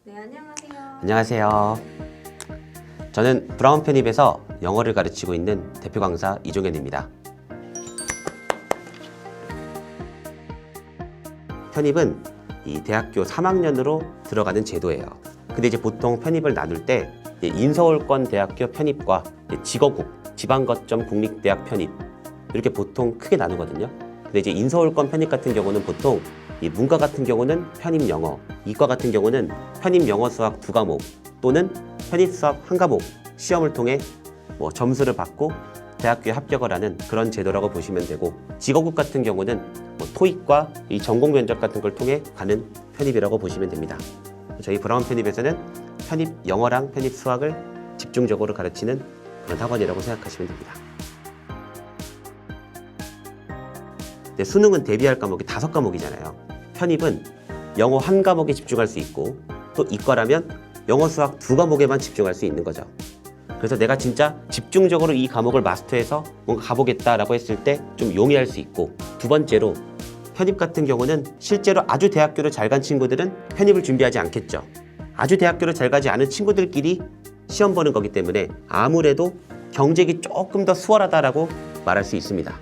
네, 안녕하세요. 안녕하세요. 저는 브라운 편입에서 영어를 가르치고 있는 대표 강사 이종현입니다. 편입은 이 대학교 3학년으로 들어가는 제도예요. 근데 이제 보통 편입을 나눌 때 인서울권 대학교 편입과 지거국, 지방거점 국립대학 편입 이렇게 보통 크게 나누거든요. 근데 이제 인서울권 편입 같은 경우는 보통 이 문과 같은 경우는 편입 영어, 이과 같은 경우는 편입 영어 수학 2과목 또는 편입 수학 1과목 시험을 통해 점수를 받고 대학교에 합격을 하는 그런 제도라고 보시면 되고, 지거국 같은 경우는 토익과 이 전공 면접 같은 걸 통해 가는 편입이라고 보시면 됩니다. 저희 브라운 편입에서는 편입 영어랑 편입 수학을 집중적으로 가르치는 그런 학원이라고 생각하시면 됩니다. 수능은 대비할 과목이 5과목이잖아요. 편입은 영어 1과목에 집중할 수 있고, 또 이과라면 영어 수학 2과목에만 집중할 수 있는 거죠. 그래서 내가 진짜 집중적으로 이 과목을 마스터해서 뭔가 가보겠다라고 했을 때 좀 용이할 수 있고, 두 번째로 편입 같은 경우는 실제로 아주 대학교를 잘 간 친구들은 편입을 준비하지 않겠죠. 아주 대학교를 잘 가지 않은 친구들끼리 시험 보는 거기 때문에 아무래도 경쟁이 조금 더 수월하다라고 말할 수 있습니다.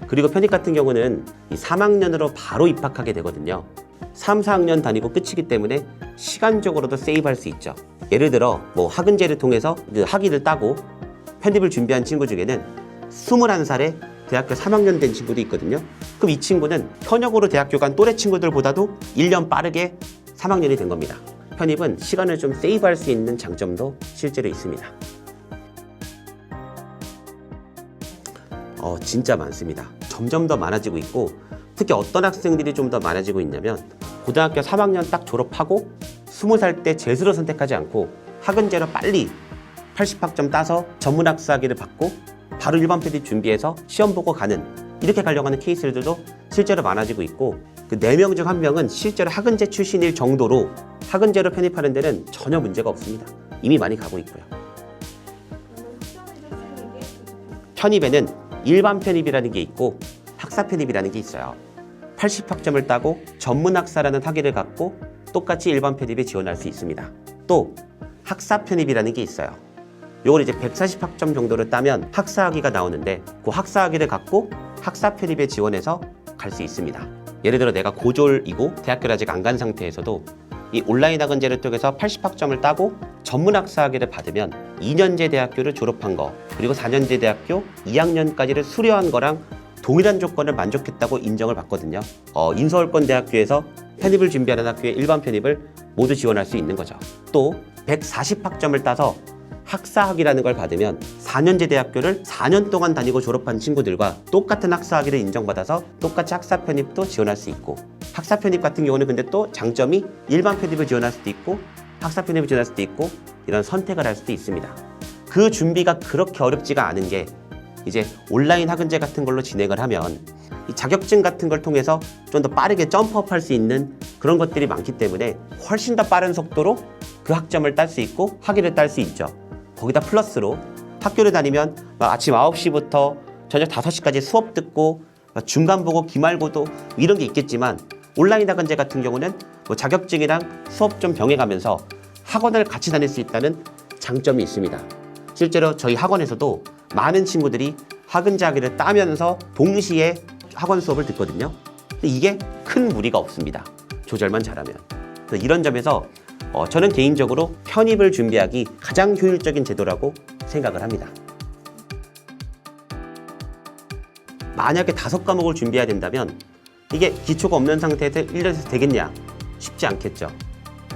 그리고 편입 같은 경우는 이 3학년으로 바로 입학하게 되거든요. 3, 4학년 다니고 끝이기 때문에 시간적으로도 세이브할 수 있죠. 예를 들어 학은제를 통해서 학위를 따고 편입을 준비한 친구 중에는 21살에 대학교 3학년 된 친구도 있거든요. 그럼 이 친구는 현역으로 대학교 간 또래 친구들보다도 1년 빠르게 3학년이 된 겁니다. 편입은 시간을 좀 세이브할 수 있는 장점도 실제로 있습니다. 진짜 많습니다. 점점 더 많아지고 있고, 특히 어떤 학생들이 좀 더 많아지고 있냐면 고등학교 3학년 딱 졸업하고 20살 때 재수로 선택하지 않고 학은제로 빨리 80학점 따서 전문학사학위를 받고 바로 일반 편입 준비해서 시험 보고 가는, 이렇게 가려고 하는 케이스들도 실제로 많아지고 있고, 그 4명 중 1명은 실제로 학은제 출신일 정도로 학은제로 편입하는 데는 전혀 문제가 없습니다. 이미 많이 가고 있고요. 편입에는 일반 편입이라는 게 있고 학사 편입이라는 게 있어요. 80학점을 따고 전문학사라는 학위를 갖고 똑같이 일반 편입에 지원할 수 있습니다. 또 학사 편입이라는 게 있어요. 요걸 이제 140학점 정도를 따면 학사 학위가 나오는데, 그 학사 학위를 갖고 학사 편입에 지원해서 갈 수 있습니다. 예를 들어 내가 고졸이고 대학교를 아직 안 간 상태에서도 이 온라인 학은제를 통해서 80학점을 따고 전문학사 학위를 받으면 2년제 대학교를 졸업한 거, 그리고 4년제 대학교 2학년까지를 수료한 거랑 동일한 조건을 만족했다고 인정을 받거든요. 인서울권 대학교에서 편입을 준비하는 학교의 일반 편입을 모두 지원할 수 있는 거죠. 또 140학점을 따서 학사학위라는 걸 받으면 4년제 대학교를 4년 동안 다니고 졸업한 친구들과 똑같은 학사학위를 인정받아서 똑같이 학사 편입도 지원할 수 있고, 학사 편입 같은 경우는 근데 또 장점이 일반 편입을 지원할 수도 있고 학사 편입을 지원할 수도 있고 이런 선택을 할 수도 있습니다. 그 준비가 그렇게 어렵지가 않은 게 이제 온라인 학은제 같은 걸로 진행을 하면 이 자격증 같은 걸 통해서 좀 더 빠르게 점프업할 수 있는 그런 것들이 많기 때문에 훨씬 더 빠른 속도로 그 학점을 딸 수 있고 학위를 딸 수 있죠. 거기다 플러스로 학교를 다니면 아침 9시부터 저녁 5시까지 수업 듣고 중간 보고 기말고도 이런 게 있겠지만, 온라인 학은제 같은 경우는 자격증이랑 수업 좀 병행하면서 학원을 같이 다닐 수 있다는 장점이 있습니다. 실제로 저희 학원에서도 많은 친구들이 학은제 학위를 따면서 동시에 학원 수업을 듣거든요. 근데 이게 큰 무리가 없습니다. 조절만 잘하면. 이런 점에서 저는 개인적으로 편입을 준비하기 가장 효율적인 제도라고 생각을 합니다. 만약에 5과목을 준비해야 된다면 이게 기초가 없는 상태에서 1년에서 되겠냐? 쉽지 않겠죠.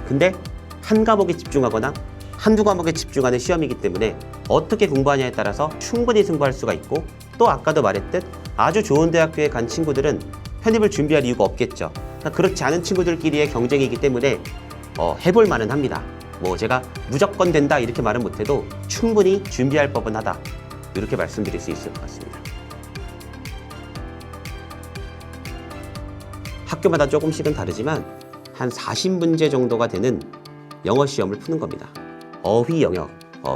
근데 한 과목에 집중하거나 한두 과목에 집중하는 시험이기 때문에 어떻게 공부하냐에 따라서 충분히 승부할 수가 있고, 또 아까도 말했듯 아주 좋은 대학교에 간 친구들은 편입을 준비할 이유가 없겠죠. 그렇지 않은 친구들끼리의 경쟁이기 때문에 해볼 만은 합니다. 제가 무조건 된다 이렇게 말은 못해도 충분히 준비할 법은 하다, 이렇게 말씀드릴 수 있을 것 같습니다. 학교마다 조금씩은 다르지만 한 40문제 정도가 되는 영어 시험을 푸는 겁니다. 어휘 영역,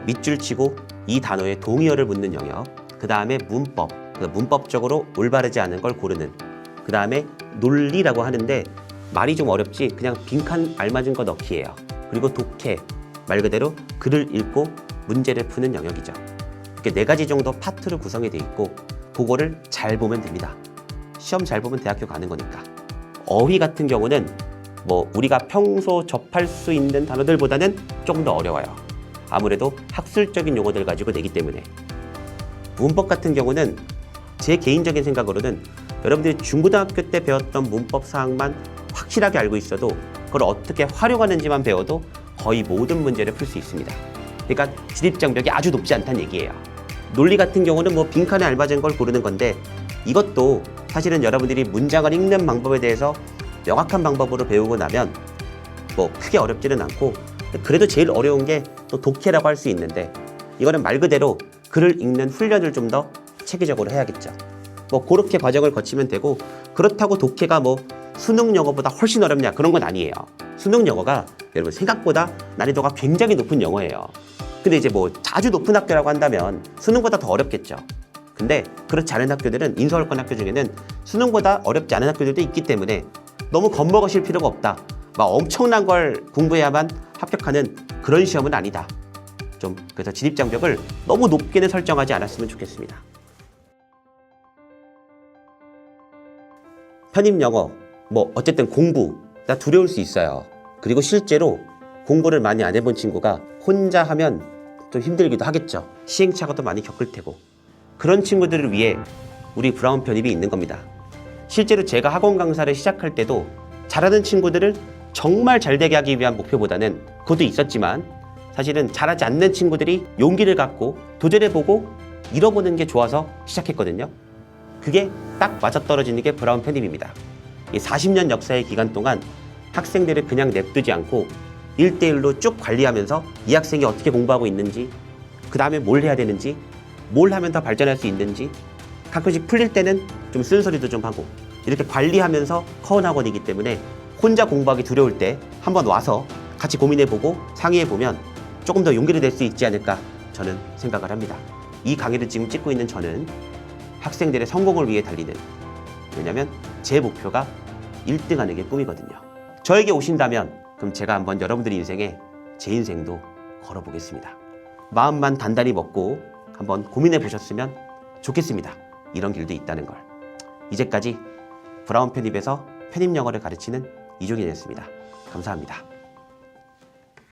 밑줄 치고 이 단어에 동의어를 묻는 영역, 그 다음에 문법, 문법적으로 올바르지 않은 걸 고르는, 그 다음에 논리라고 하는데 말이 좀 어렵지 그냥 빈칸 알맞은 거 넣기예요. 그리고 독해, 말 그대로 글을 읽고 문제를 푸는 영역이죠. 이렇게 4가지 정도 파트로 구성이 돼 있고 그거를 잘 보면 됩니다. 시험 잘 보면 대학교 가는 거니까. 어휘 같은 경우는 뭐 우리가 평소 접할 수 있는 단어들보다는 조금 더 어려워요. 아무래도 학술적인 용어들 가지고 내기 때문에. 문법 같은 경우는 제 개인적인 생각으로는 여러분들이 중고등학교 때 배웠던 문법 사항만 확실하게 알고 있어도 그걸 어떻게 활용하는지만 배워도 거의 모든 문제를 풀 수 있습니다. 그러니까 진입장벽이 아주 높지 않다는 얘기예요. 논리 같은 경우는 뭐 빈칸에 알맞은 걸 고르는 건데 이것도 사실은 여러분들이 문장을 읽는 방법에 대해서 명확한 방법으로 배우고 나면 뭐 크게 어렵지는 않고 그래도 제일 어려운 게 또 독해라고 할 수 있는데 이거는 말 그대로 글을 읽는 훈련을 좀 더 체계적으로 해야겠죠. 뭐 그렇게 과정을 거치면 되고 그렇다고 독해가 뭐 수능 영어보다 훨씬 어렵냐 그런 건 아니에요. 수능 영어가 여러분 생각보다 난이도가 굉장히 높은 영어예요. 근데 이제 뭐 아주 높은 학교라고 한다면 수능보다 더 어렵겠죠. 근데 그렇지 않은 학교들은 인서울권 학교 중에는 수능보다 어렵지 않은 학교들도 있기 때문에 너무 겁먹으실 필요가 없다. 막 엄청난 걸 공부해야만 합격하는 그런 시험은 아니다. 좀 그래서 진입장벽을 너무 높게는 설정하지 않았으면 좋겠습니다. 편입영어, 뭐 어쨌든 공부가 두려울 수 있어요. 그리고 실제로 공부를 많이 안 해본 친구가 혼자 하면 좀 힘들기도 하겠죠. 시행착오도 많이 겪을 테고. 그런 친구들을 위해 우리 브라운 편입이 있는 겁니다. 실제로 제가 학원 강사를 시작할 때도 잘하는 친구들을 정말 잘 되게 하기 위한 목표보다는 그것도 있었지만 사실은 잘하지 않는 친구들이 용기를 갖고 도전해보고 잃어보는 게 좋아서 시작했거든요. 그게 딱 맞아떨어지는 게 브라운 편입입니다. 이 40년 역사의 기간 동안 학생들을 그냥 냅두지 않고 1대1로 쭉 관리하면서 이 학생이 어떻게 공부하고 있는지, 그 다음에 뭘 해야 되는지, 뭘 하면 더 발전할 수 있는지, 가끔씩 풀릴 때는 좀 쓴소리도 좀 하고 이렇게 관리하면서 커온 학원이기 때문에 혼자 공부하기 두려울 때 한번 와서 같이 고민해보고 상의해보면 조금 더 용기를 낼 수 있지 않을까 저는 생각을 합니다. 이 강의를 지금 찍고 있는 저는 학생들의 성공을 위해 달리는, 왜냐면 제 목표가 1등 하는 게 꿈이거든요. 저에게 오신다면 그럼 제가 한번 여러분들 인생에 제 인생도 걸어보겠습니다. 마음만 단단히 먹고 한번 고민해 보셨으면 좋겠습니다. 이런 길도 있다는 걸. 이제까지 브라운 편입에서 편입 영어를 가르치는 이종현이었습니다. 감사합니다.